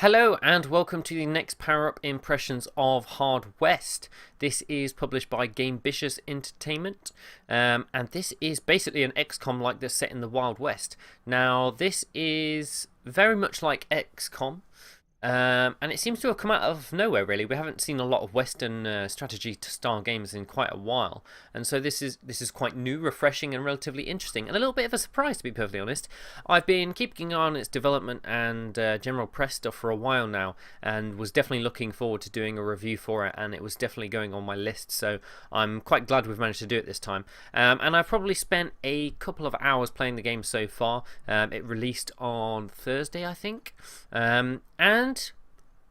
Hello and welcome to the next PowerUp impressions of Hard West. This is published by Gamebitious Entertainment, and this is basically an XCOM like this set in the Wild West. Now, this is very much like XCOM, and it seems to have come out of nowhere, really. We haven't seen a lot of Western strategy-style games in quite a while, and so this is quite new, refreshing, and relatively interesting, and a little bit of a surprise, to be perfectly honest. I've been keeping an eye on its development and general press stuff for a while now, and was definitely looking forward to doing a review for it, and it was definitely going on my list, so I'm quite glad we've managed to do it this time. And I've probably spent a couple of hours playing the game so far. It released on Thursday, I think, and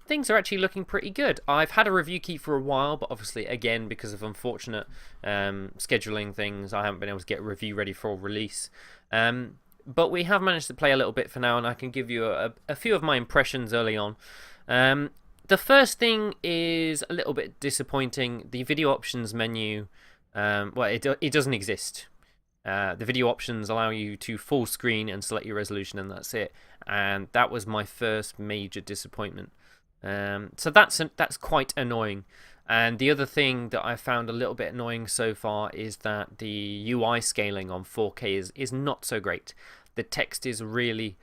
things are actually looking pretty good. I've had a review key for a while, but obviously, again, because of unfortunate scheduling things, I haven't been able to get a review ready for release. But we have managed to play a little bit for now, and I can give you a few of my impressions early on. The first thing is a little bit disappointing. The video options menu, it doesn't exist. The video options allow you to full screen and select your resolution, and that's it. And that was my first major disappointment. So that's quite annoying. And the other thing that I found a little bit annoying so far is that the UI scaling on 4K is not so great. The text is really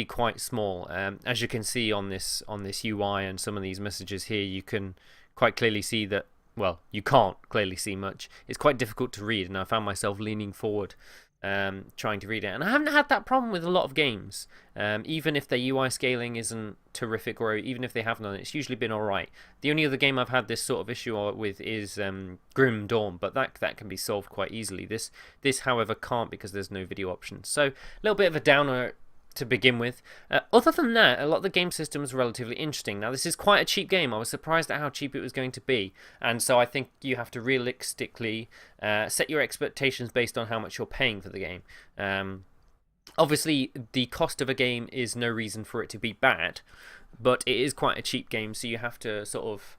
quite small. As you can see on this UI and some of these messages here, you can quite clearly see that. Well, you can't clearly see much. It's quite difficult to read, and I found myself leaning forward trying to read it. And I haven't had that problem with a lot of games. Even if their UI scaling isn't terrific, or even if they have none, it's usually been alright. The only other game I've had this sort of issue with is Grim Dawn, but that can be solved quite easily. This, however, can't because there's no video option. So, a little bit of a downer to begin with. Other than that, a lot of the game system is relatively interesting. Now, this is quite a cheap game. I was surprised at how cheap it was going to be, and so I think you have to realistically set your expectations based on how much you're paying for the game. Obviously, the cost of a game is no reason for it to be bad, but it is quite a cheap game, so you have to sort of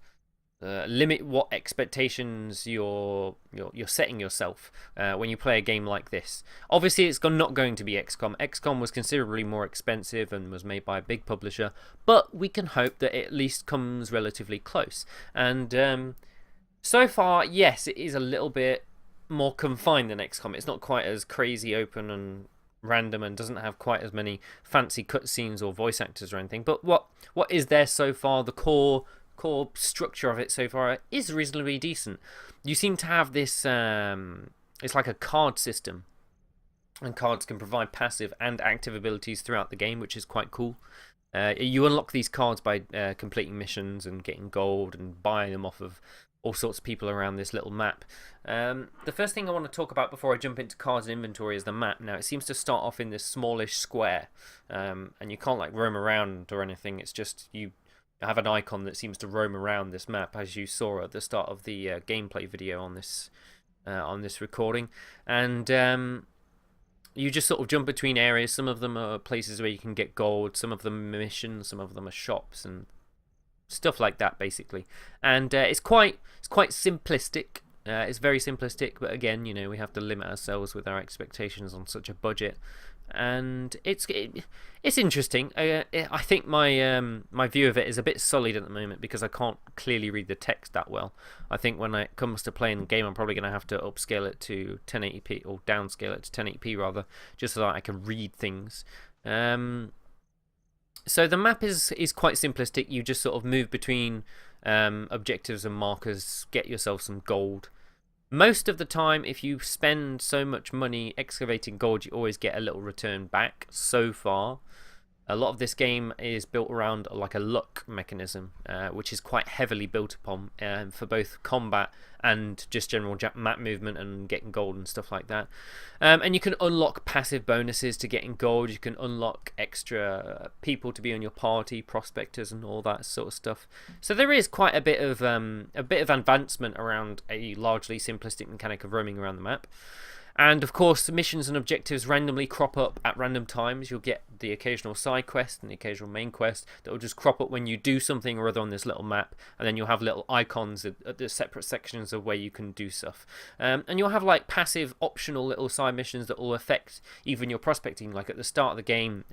limit what expectations you're setting yourself when you play a game like this. Obviously, it's not going to be XCOM. XCOM was considerably more expensive and was made by a big publisher, but we can hope that it at least comes relatively close. And so far, yes, it is a little bit more confined than XCOM. It's not quite as crazy open and random and doesn't have quite as many fancy cutscenes or voice actors or anything. But what is there so far, the core structure of it so far is reasonably decent. You seem to have this it's like a card system, and cards can provide passive and active abilities throughout the game, which is quite cool. You unlock these cards by completing missions and getting gold and buying them off of all sorts of people around this little map. The first thing I want to talk about before I jump into cards and inventory is the map. Now, it seems to start off in this smallish square, and you can't like roam around or anything. It's just you have an icon that seems to roam around this map, as you saw at the start of the gameplay video on this recording, and you just sort of jump between areas. Some of them are places where you can get gold, some of them are missions, some of them are shops and stuff like that, basically. And it's quite simplistic. It's very simplistic, but again, you know, we have to limit ourselves with our expectations on such a budget. And it's interesting. I think my view of it is a bit sullied at the moment because I can't clearly read the text that well. I think when it comes to playing the game, I'm probably going to have to upscale it to 1080p, or downscale it to 1080p rather, just so that I can read things. So the map is quite simplistic. You just sort of move between objectives and markers, get yourself some gold. Most of the time, if you spend so much money excavating gold, you always get a little return back. So far, a lot of this game is built around like a luck mechanism, which is quite heavily built upon for both combat and just general map movement and getting gold and stuff like that. And you can unlock passive bonuses to getting gold. You can unlock extra people to be on your party, prospectors, and all that sort of stuff. So there is quite a bit of advancement around a largely simplistic mechanic of roaming around the map. And of course, missions and objectives randomly crop up at random times. You'll get the occasional side quest and the occasional main quest that will just crop up when you do something or other on this little map. And then you'll have little icons at the separate sections of where you can do stuff. And you'll have like passive, optional little side missions that will affect even your prospecting. Like at the start of the game,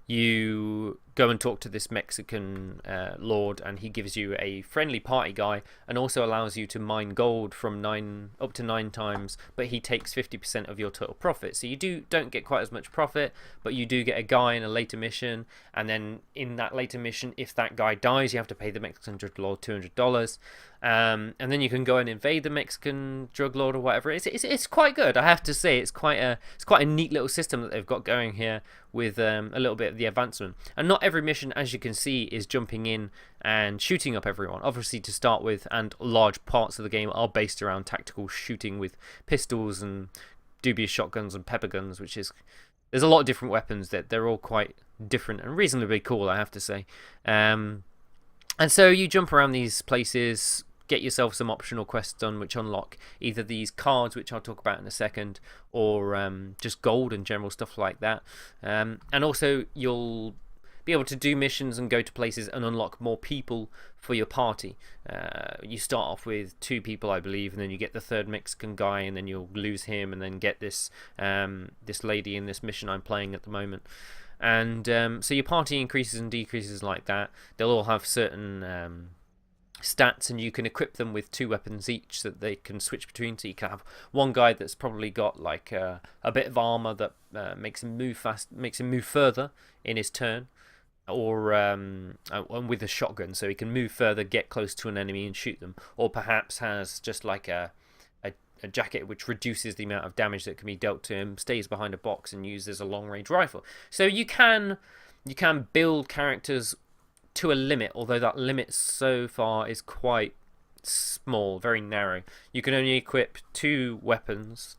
you go and talk to this Mexican lord, and he gives you a friendly party guy, and also allows you to mine gold from up to 9 times. But he takes 50% of your total profit, so you don't get quite as much profit, but you do get a guy in a later mission. And then in that later mission, if that guy dies, you have to pay the Mexican drug lord $200. And then you can go and invade the Mexican drug lord or whatever. It's quite good, I have to say. It's quite a neat little system that they've got going here, with a little bit of the advancement. And not every mission, as you can see, is jumping in and shooting up everyone, obviously, to start with, and large parts of the game are based around tactical shooting with pistols and dubious shotguns and pepper guns, which is, there's a lot of different weapons that they're all quite different and reasonably cool, I have to say. And so you jump around these places, get yourself some optional quests done, which unlock either these cards, which I'll talk about in a second, or just gold and general stuff like that. And also you'll be able to do missions and go to places and unlock more people for your party. You start off with 2 people, I believe, and then you get the 3rd Mexican guy, and then you'll lose him, and then get this this lady in this mission I'm playing at the moment. And so your party increases and decreases like that. They'll all have certain stats, and you can equip them with 2 weapons each so that they can switch between. So you can have one guy that's probably got like a bit of armor that makes him move fast, makes him move further in his turn, or with a shotgun, so he can move further, get close to an enemy and shoot them. Or perhaps has just like a jacket which reduces the amount of damage that can be dealt to him, stays behind a box, and uses a long-range rifle. So you can build characters to a limit, although that limit so far is quite small, very narrow. You can only equip 2 weapons,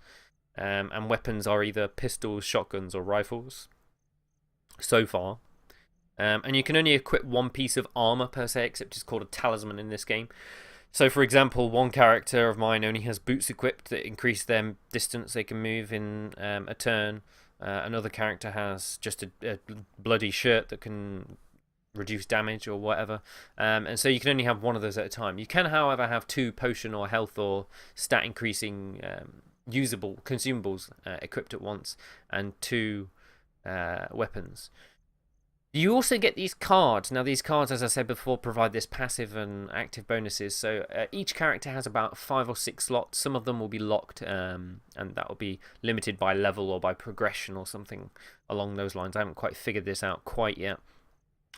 and weapons are either pistols, shotguns, or rifles so far. And you can only equip 1 piece of armor per se, except it's called a talisman in this game. So, for example, one character of mine only has boots equipped that increase their distance they can move in a turn. Another character has just a bloody shirt that can reduce damage or whatever. And so you can only have 1 of those at a time. You can, however, have 2 potion or health or stat increasing usable consumables equipped at once, and 2 weapons. You also get these cards. Now, these cards, as I said before, provide this passive and active bonuses. So each character has about 5 or 6 slots. Some of them will be locked, and that will be limited by level or by progression or something along those lines. I haven't quite figured this out quite yet.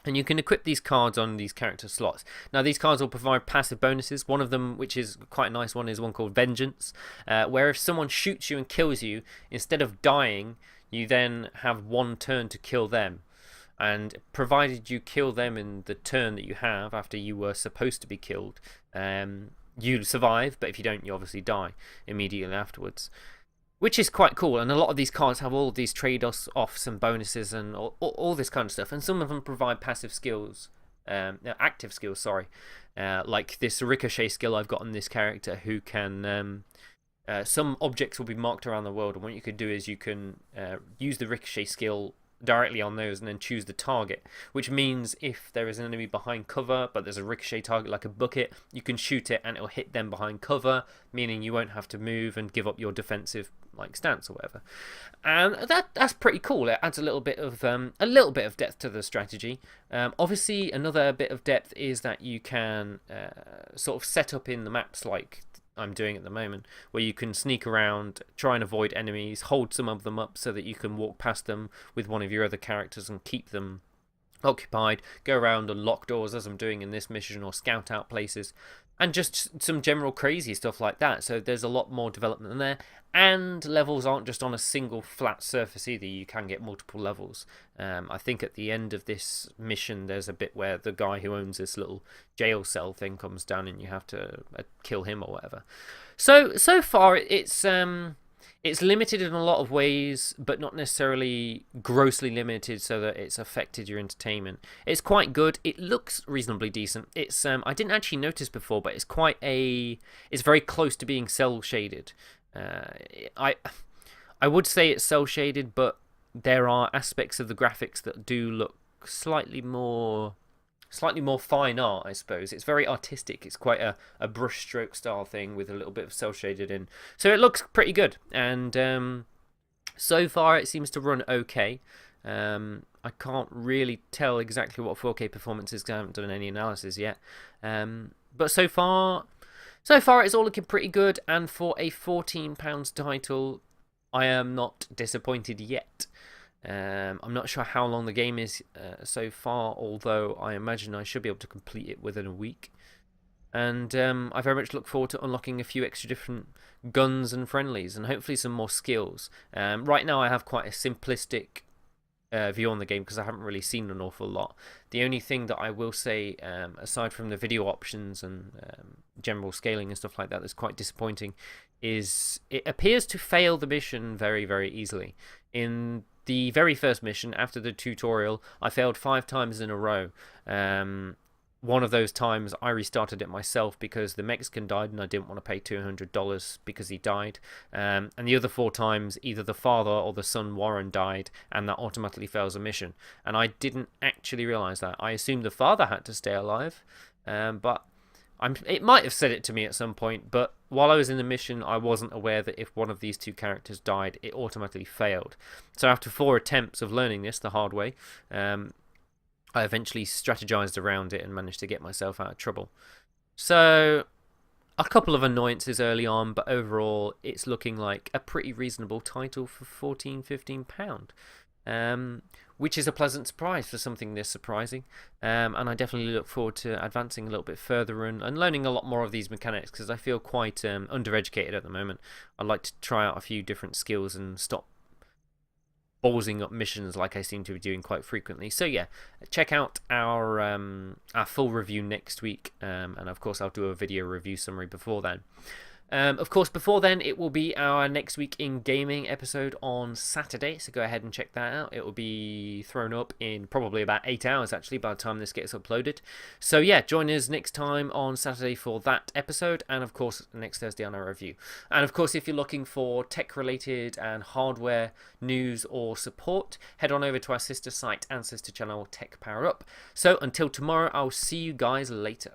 And you can equip these cards on these character slots. Now, these cards will provide passive bonuses. One of them, which is quite a nice one, is one called Vengeance, where if someone shoots you and kills you, instead of dying, you then have 1 turn to kill them. And provided you kill them in the turn that you have after you were supposed to be killed, you survive. But if you don't, you obviously die immediately afterwards, which is quite cool. And a lot of these cards have all of these trade-offs and bonuses and all this kind of stuff. And some of them provide passive skills, active skills, sorry, like this ricochet skill I've got on this character, who can some objects will be marked around the world, and what you could do is you can use the ricochet skill directly on those and then choose the target, which means if there is an enemy behind cover but there's a ricochet target like a bucket, you can shoot it and it'll hit them behind cover, meaning you won't have to move and give up your defensive like stance or whatever. And that's pretty cool. It adds a little bit of depth to the strategy. Obviously, another bit of depth is that you can sort of set up in the maps like I'm doing at the moment, where you can sneak around, try and avoid enemies, hold some of them up so that you can walk past them with one of your other characters and keep them occupied, go around and lock doors as I'm doing in this mission, or scout out places, and just some general crazy stuff like that. So there's a lot more development in there, and levels aren't just on a single flat surface either. You can get multiple levels. I think at the end of this mission there's a bit where the guy who owns this little jail cell thing comes down and you have to kill him or whatever. So far it's limited in a lot of ways, but not necessarily grossly limited so that it's affected your entertainment. It's quite good. It looks reasonably decent. It's I didn't actually notice before, but it's very close to being cel shaded. I would say it's cel shaded, but there are aspects of the graphics that do look slightly more fine art, I suppose. It's very artistic. It's quite a brush stroke style thing with a little bit of cel shaded in. So it looks pretty good. And so far it seems to run okay. I can't really tell exactly what 4K performance is because I haven't done any analysis yet. But so far it's all looking pretty good, and for a £14 title, I am not disappointed yet. I'm not sure how long the game is so far, although I imagine I should be able to complete it within a week. And I very much look forward to unlocking a few extra different guns and friendlies, and hopefully some more skills. Right now I have quite a simplistic view on the game because I haven't really seen an awful lot. The only thing that I will say, aside from the video options and general scaling and stuff like that, that's quite disappointing, is it appears to fail the mission very, very easily. In the very first mission, after the tutorial, I failed 5 times in a row. One of those times I restarted it myself because the Mexican died and I didn't want to pay $200 because he died. And the other 4 times, either the father or the son Warren died, and that automatically fails a mission. And I didn't actually realise that. I assumed the father had to stay alive, but it might have said it to me at some point, but while I was in the mission, I wasn't aware that if one of these 2 characters died, it automatically failed. So after 4 attempts of learning this the hard way, I eventually strategized around it and managed to get myself out of trouble. So, a couple of annoyances early on, but overall, it's looking like a pretty reasonable title for £14–15. Which is a pleasant surprise for something this surprising. And I definitely look forward to advancing a little bit further and learning a lot more of these mechanics, because I feel quite undereducated at the moment. I'd like to try out a few different skills and stop ballsing up missions like I seem to be doing quite frequently. So yeah, check out our full review next week, and of course I'll do a video review summary before then. Of course, before then, it will be our Next Week in Gaming episode on Saturday, so go ahead and check that out. It will be thrown up in probably about 8 hours, actually, by the time this gets uploaded. So yeah, join us next time on Saturday for that episode, and of course, next Thursday on our review. And of course, if you're looking for tech-related and hardware news or support, head on over to our sister site and sister channel, NextPowerUp. So until tomorrow, I'll see you guys later.